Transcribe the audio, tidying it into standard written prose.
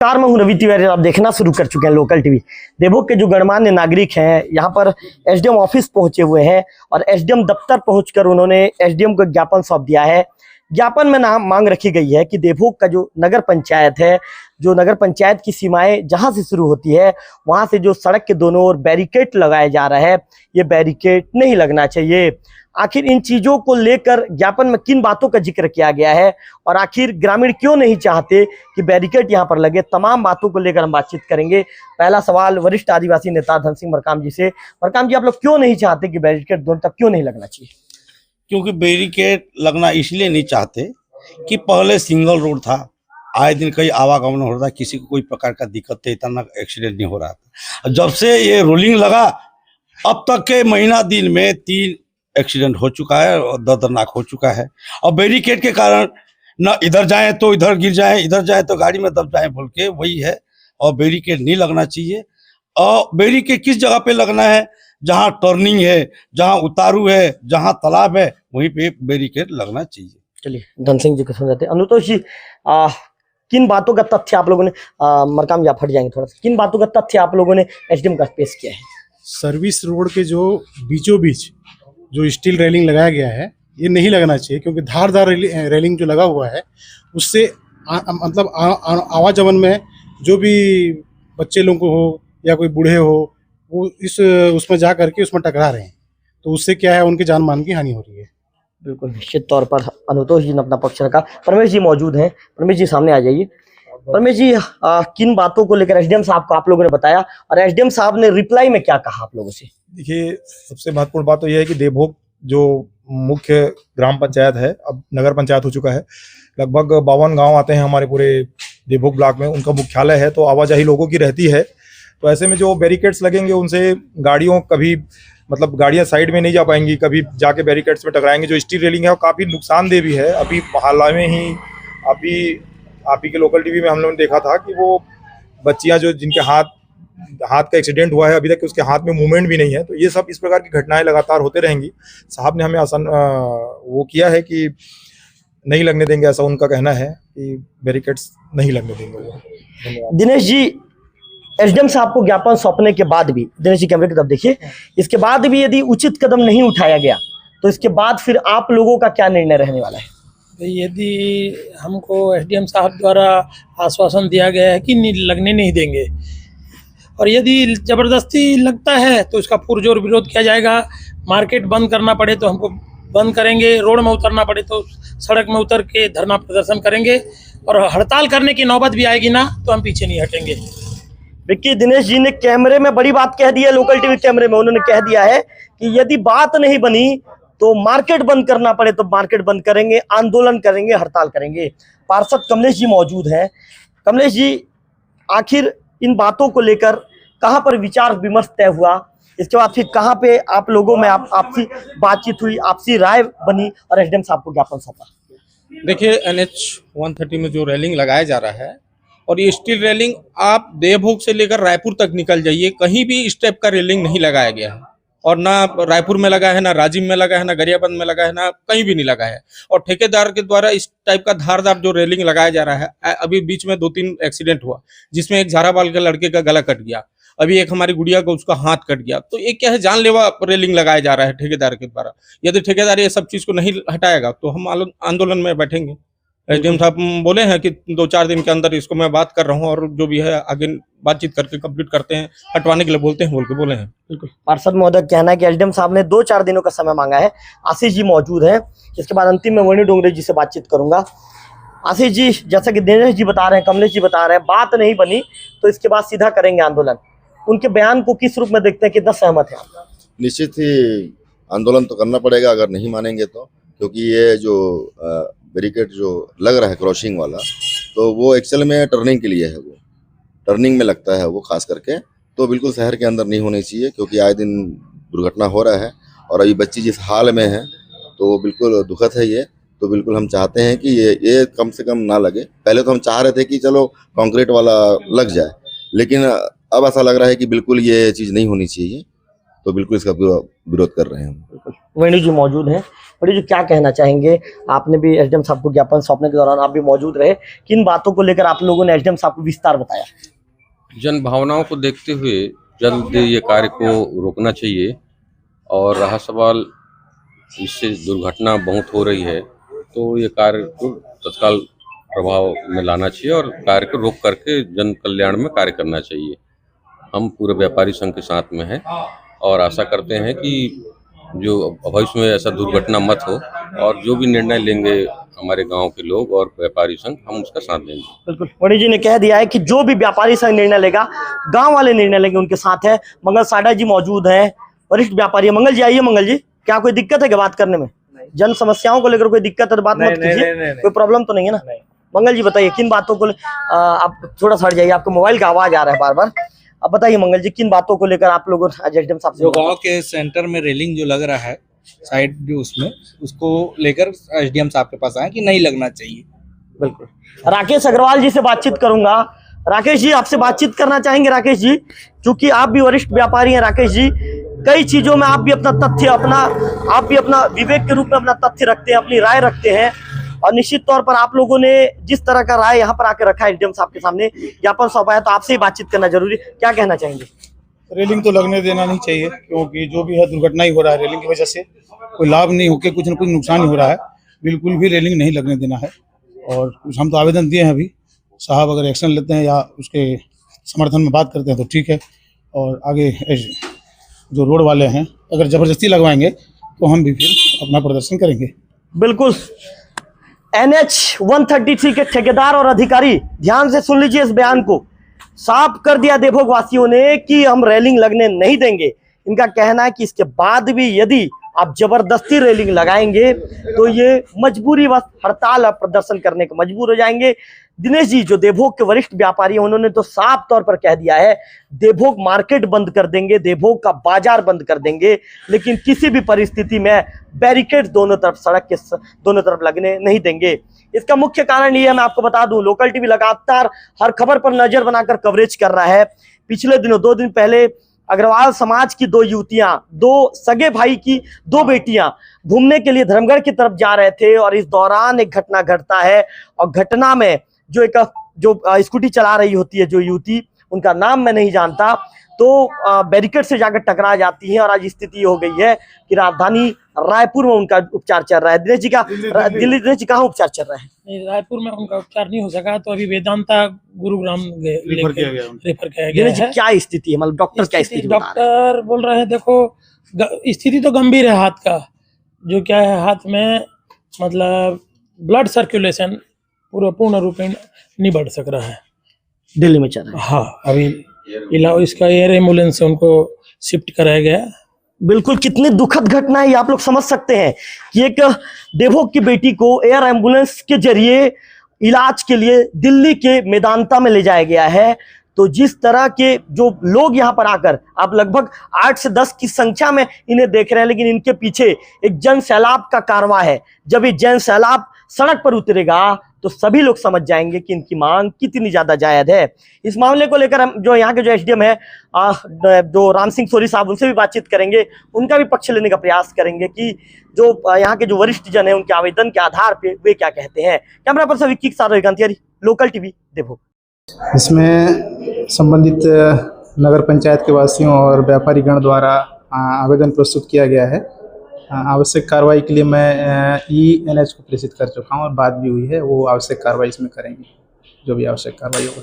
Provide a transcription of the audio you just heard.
Car में हूं रवि तिवारी। आप देखना शुरू कर चुके हैं लोकल टीवी। देवभोग के जो गणमान्य नागरिक हैं यहाँ पर एसडीएम ऑफिस पहुंचे हुए हैं और एसडीएम दफ्तर पहुंचकर उन्होंने एसडीएम को ज्ञापन सौंप दिया है। ज्ञापन में मांग रखी गई है कि देवभोग का जो नगर पंचायत है, जो नगर पंचायत की सीमाएं जहां से शुरू होती है वहां से जो सड़क के दोनों ओर बैरिकेड लगाया जा रहा है, ये बैरिकेड नहीं लगना चाहिए। आखिर इन चीजों को लेकर ज्ञापन में किन बातों का जिक्र किया गया है और आखिर ग्रामीण क्यों नहीं चाहते कि बैरिकेड यहां पर लगे, तमाम बातों को लेकर हम बातचीत करेंगे। पहला सवाल वरिष्ठ आदिवासी नेता धन सिंह मरकाम जी से। मरकाम जी, आप लोग क्यों नहीं चाहते कि बैरिकेड दोनों तक क्यों नहीं लगना चाहिए? क्योंकि बैरिकेड लगना इसलिए नहीं चाहते कि पहले सिंगल रोड था, आए दिन कई आवागमन हो रहा था, किसी को कोई प्रकार का दिक्कत थे, इतना एक्सीडेंट नहीं हो रहा था। जब से ये रोलिंग लगा अब तक के महीना दिन में 3 एक्सीडेंट हो चुका है और दर्दनाक हो चुका है। और बैरिकेड के कारण न इधर जाए तो इधर गिर जाए, इधर जाए तो गाड़ी में दब जाए, बोल के वही है। और बैरिकेड नहीं लगना चाहिए। और बैरिकेड किस जगह पे लगना है? जहाँ टर्निंग है, जहाँ उतारू है, जहाँ तालाब है, वहीं पे बैरिकेड लगना चाहिए। चलिए धन सिंह जी को समझाते हैं। अनुतोष जी, किन बातों का तथ्य आप लोगों ने, मरकाम जी आप हट जाएंगे थोड़ा सा, किन बातों का तथ्य आप लोगों ने एसडीएम का पेश किया है? सर्विस रोड के जो बीचों बीच जो स्टील रेलिंग लगाया गया है, ये नहीं लगना चाहिए, क्योंकि धारदार रेलिंग जो लगा हुआ है उससे मतलब आवागमन में जो भी बच्चे लोगों को हो या कोई बूढ़े हो, वो उसमें जा करके उसमें टकरा रहे हैं, तो उससे क्या है, उनकी जान मान की हानि हो रही है। बिल्कुल निश्चित तौर पर अनुतोष जी ने अपना पक्ष रखा। परमेश जी मौजूद हैं। परमेश जी सामने आ जाइए। परमेश जी, किन बातों को लेकर एसडीएम साहब को आप लोगों ने बताया और एसडीएम साहब ने रिप्लाई में क्या कहा आप लोगों से? देखिए, सबसे महत्वपूर्ण बात तो यह है कि देवभोग जो मुख्य ग्राम पंचायत है अब नगर पंचायत हो चुका है। लगभग 52 गांव आते हैं हमारे पूरे देवभोग ब्लॉक में, उनका मुख्यालय है, तो आवाजाही लोगों की रहती है। तो ऐसे में जो बैरिकेड्स लगेंगे उनसे गाड़ियों कभी मतलब गाड़ियां साइड में नहीं जा पाएंगी, कभी जाके बैरिकेड्स में टकराएंगे। जो स्टील रेलिंग है वो काफ़ी नुकसानदेह भी है। अभी हाल में ही आप ही के लोकल टीवी में हम लोगों ने देखा था कि वो बच्चियां जो जिनके हाथ का एक्सीडेंट हुआ है, अभी तक उसके हाथ में मूवमेंट भी नहीं है। तो ये सब इस प्रकार की घटनाएं लगातार होते रहेंगी। साहब ने हमें वो किया है कि नहीं लगने देंगे, ऐसा उनका कहना है कि बैरिकेड्स नहीं लगने देंगे वो। धन्यवाद। दिनेश जी, एसडीएम साहब को ज्ञापन सौंपने के बाद भी, दिनेश जी कैमरे की तरफ देखिए, इसके बाद भी यदि उचित कदम नहीं उठाया गया तो इसके बाद फिर आप लोगों का क्या निर्णय रहने वाला है? यदि हमको एसडीएम साहब द्वारा आश्वासन दिया गया है कि लगने नहीं देंगे, और यदि ज़बरदस्ती लगता है तो इसका पुरजोर विरोध किया जाएगा। मार्केट बंद करना पड़े तो हमको बंद करेंगे, रोड में उतरना पड़े तो सड़क में उतर के धरना प्रदर्शन करेंगे, और हड़ताल करने की नौबत भी आएगी ना तो हम पीछे नहीं हटेंगे। विक्की, दिनेश जी ने कैमरे में बड़ी बात कह दी है। लोकल टीवी कैमरे में उन्होंने कह दिया है कि यदि बात नहीं बनी तो मार्केट बंद करना पड़े तो मार्केट बंद करेंगे, आंदोलन करेंगे, हड़ताल करेंगे। पार्षद कमलेश जी मौजूद हैं। कमलेश जी, आखिर इन बातों को लेकर कहां पर विचार विमर्श तय हुआ? इसके बाद फिर कहां पे आप लोगों में आपसी बातचीत हुई, आपसी राय बनी और एसडीएम साहब को ज्ञापन सौंपा? देखिए, NH 130 में जो रेलिंग लगाया जा रहा है, और ये स्टील रेलिंग आप देवभोग से लेकर रायपुर तक निकल जाइए, कहीं भी इस टाइप का रेलिंग नहीं लगाया गया है। और ना रायपुर में लगा है, ना राजिम में लगा है, ना गरियाबंद में लगा है, ना कहीं भी नहीं लगा है। और ठेकेदार के द्वारा इस टाइप का धारदार जो रेलिंग लगाया जा रहा है, अभी बीच में 2-3 एक्सीडेंट हुआ, जिसमें एक झाराबाल के लड़के का गला कट गया, अभी एक हमारी गुड़िया का उसका हाथ कट गया। तो ये क्या है, जानलेवा रेलिंग लगाया जा रहा है ठेकेदार के द्वारा। यदि ठेकेदार ये सब चीज को नहीं हटाएगा तो हम आंदोलन में बैठेंगे। एसडीएम साहब बोले हैं कि 2-4 दिन के अंदर इसको मैं बात कर रहा हूं और जो भी है आगे बातचीत करके कंप्लीट करते हैं, हटवाने के लिए बोलते हैं, बोले हैं। बिल्कुल, पार्षद महोदय कहना है कि एसडीएम साहब ने 2-4 दिनों का समय मांगा है। आशीष जी मौजूद हैं। इसके बाद अंतिम में वरुण डोंगरे जी से बातचीत करूंगा। आशीष जी, जैसा कि दिनेश जी बता रहे हैं, कमलेश जी बता रहे हैं, बात नहीं बनी तो इसके बाद सीधा करेंगे आंदोलन। उनके बयान को किस रूप में देखते हैं, कितना सहमत है आप? निश्चित ही आंदोलन तो करना पड़ेगा अगर नहीं मानेंगे तो, क्योंकि ये जो बैरिकेड जो लग रहा है क्रॉसिंग वाला, तो वो एक्चुअल में टर्निंग के लिए है, वो टर्निंग में लगता है वो खास करके। तो बिल्कुल शहर के अंदर नहीं होनी चाहिए, क्योंकि आए दिन दुर्घटना हो रहा है और अभी बच्ची जिस हाल में है तो बिल्कुल दुखद है ये। तो बिल्कुल हम चाहते हैं कि ये कम से कम ना लगे। पहले तो हम चाह रहे थे कि चलो कंक्रीट वाला लग जाए, लेकिन अब ऐसा लग रहा है कि बिल्कुल ये चीज़ नहीं होनी चाहिए। तो बिल्कुल इसका विरोध कर रहे हैं हम। वेणु जी मौजूद हैं। वेणु जी, क्या कहना चाहेंगे? आपने भी एसडीएम साहब को ज्ञापन सौंपने के दौरान आप भी मौजूद रहे, किन बातों को लेकर आप लोगों ने एसडीएम साहब को विस्तार बताया? जन भावनाओं को देखते हुए जल्द ये कार्य को रोकना चाहिए, और रहा सवाल इससे दुर्घटना बहुत हो रही है, तो ये कार्य को तत्काल प्रभाव में लाना चाहिए और कार्य को रोक करके जन कल्याण में कार्य करना चाहिए। हम पूरे व्यापारी संघ के साथ में हैं और आशा करते हैं कि जो भविष्य में ऐसा दुर्घटना मत हो, और जो भी निर्णय लेंगे हमारे गांव के लोग और व्यापारी संघ, हम उसका साथ देंगे। बिल्कुल, वेणु जी ने कह दिया है कि जो भी व्यापारी संघ निर्णय लेगा, गांव वाले निर्णय लेंगे, उनके साथ है। मंगल साडा जी मौजूद हैं, वरिष्ठ व्यापारी है। मंगल जी आइए। मंगल जी, क्या कोई दिक्कत है क्या बात करने में? जन समस्याओं को लेकर कोई दिक्कत है तो बात मत कीजिए, कोई प्रॉब्लम तो नहीं है ना? मंगल जी बताइए, किन बातों को आप थोड़ा सा हट जाइए, आपको मोबाइल का आवाज आ रहा है बार बार। अब बताइए मंगल जी, किन बातों को लेकर आप लोगों आज एसडीएम साहब से? जो गांव के सेंटर में रेलिंग जो लग रहा है साइड जो, उसमें उसको लेकर एसडीएम साहब के पास आए कि नहीं लगना चाहिए। बिल्कुल, राकेश अग्रवाल जी से बातचीत करूंगा। राकेश जी, आपसे बातचीत करना चाहेंगे? राकेश जी, क्योंकि आप भी वरिष्ठ व्यापारी हैं। राकेश जी, कई चीजों में आप भी अपना विवेक के रूप में अपना तथ्य रखते हैं, अपनी राय रखते हैं, और निश्चित तौर पर आप लोगों ने जिस तरह का राय यहाँ पर आकर रखा है एसडीएम साहब के सामने, ज्ञापन सौंपा है, तो आपसे ही बातचीत करना जरूरी, क्या कहना चाहेंगे? रेलिंग तो लगने देना नहीं चाहिए, क्योंकि जो भी है दुर्घटना ही हो रहा है रेलिंग की वजह से, कोई लाभ नहीं होकर कुछ न कुछ नुकसान ही हो रहा है। बिल्कुल भी रेलिंग नहीं लगने देना है। और हम तो आवेदन दिए हैं, अभी साहब अगर एक्शन लेते हैं या उसके समर्थन में बात करते हैं तो ठीक है, और आगे जो रोड वाले हैं अगर ज़बरदस्ती लगवाएंगे तो हम भी फिर अपना प्रदर्शन करेंगे। बिल्कुल, NH 133 के ठेकेदार और अधिकारी, ध्यान से सुन लीजिए इस बयान को। साफ कर दिया देवभोग वासियों ने कि हम रेलिंग लगने नहीं देंगे। इनका कहना है कि इसके बाद भी यदि आप जबरदस्ती रेलिंग लगाएंगे तो ये मजबूरी बस हड़ताल और प्रदर्शन करने को मजबूर हो जाएंगे। दिनेश जी, जो देवभोग के वरिष्ठ व्यापारी हैं, उन्होंने तो साफ तौर पर कह दिया है देवभोग मार्केट बंद कर देंगे, देवभोग का बाजार बंद कर देंगे, लेकिन किसी भी परिस्थिति में बैरिकेड दोनों तरफ, सड़क के दोनों तरफ लगने नहीं देंगे। इसका मुख्य कारण ये है, मैं आपको बता दूं, लोकल टीवी लगातार हर खबर पर नजर बनाकर कवरेज कर रहा है। पिछले दिनों 2 दिन पहले अग्रवाल समाज की 2 युवतियां, 2 सगे भाई की 2 बेटियां घूमने के लिए धर्मगढ़ की तरफ जा रहे थे, और इस दौरान एक घटना घटता है, और घटना में जो स्कूटी चला रही होती है जो युवती, उनका नाम मैं नहीं जानता, तो बैरिकेड से जाकर टकरा जाती है, और आज स्थिति हो गई है कि राजधानी रायपुर में उनका उपचार चल रहा है। दिनेश जी का दिनेश जी कहाँ उपचार चल रहा है? रायपुर में उनका उपचार नहीं हो सका, तो अभी वेदांता गुरुग्राम रेफर किया गया। दिनेश जी, क्या स्थिति है? मतलब डॉक्टर क्या स्थिति? डॉक्टर बोल रहे हैं, देखो स्थिति तो गंभीर है हाथ का, जो क्या है हाथ में, मतलब ब्लड सर्कुलेशन पूर्ण रूप में नहीं बढ़ सक रहा है। दिल्ली में चल रहा है? हाँ, अभी इसका एयर एम्बुलेंस से उनको शिफ्ट कराया गया। बिल्कुल, कितनी दुखद घटना है ये आप लोग समझ सकते हैं कि एक देवभोग की बेटी को एयर एम्बुलेंस के जरिए इलाज के लिए दिल्ली के मेदांता में ले जाया गया है। तो जिस तरह के जो लोग यहाँ पर आकर, आप लगभग 8 से 10 की संख्या में इन्हें देख रहे हैं, लेकिन इनके पीछे एक जन सैलाब का कारवां है। जब ये जन सैलाब सड़क पर उतरेगा तो सभी लोग समझ जाएंगे कि इनकी मांग कितनी ज्यादा जायज है। इस मामले को लेकर हम जो यहाँ के जो एसडीएम है, जो राम सिंह सोरी साहब, उनसे भी बातचीत करेंगे, उनका भी पक्ष लेने का प्रयास करेंगे कि जो यहाँ के जो वरिष्ठ जन है उनके आवेदन के आधार पे वे क्या कहते हैं। कैमरा पर्सन विक्की के साथ रविकांत, लोकल टीवी देवभोग। इसमें संबंधित नगर पंचायत के वासियों और व्यापारी गण द्वारा आवेदन प्रस्तुत किया गया है। आवश्यक कार्रवाई के लिए मैं ENH को प्रेषित कर चुका हूं, और बात भी हुई है, वो आवश्यक कार्रवाई इसमें करेंगे, जो भी आवश्यक कार्रवाई होगा।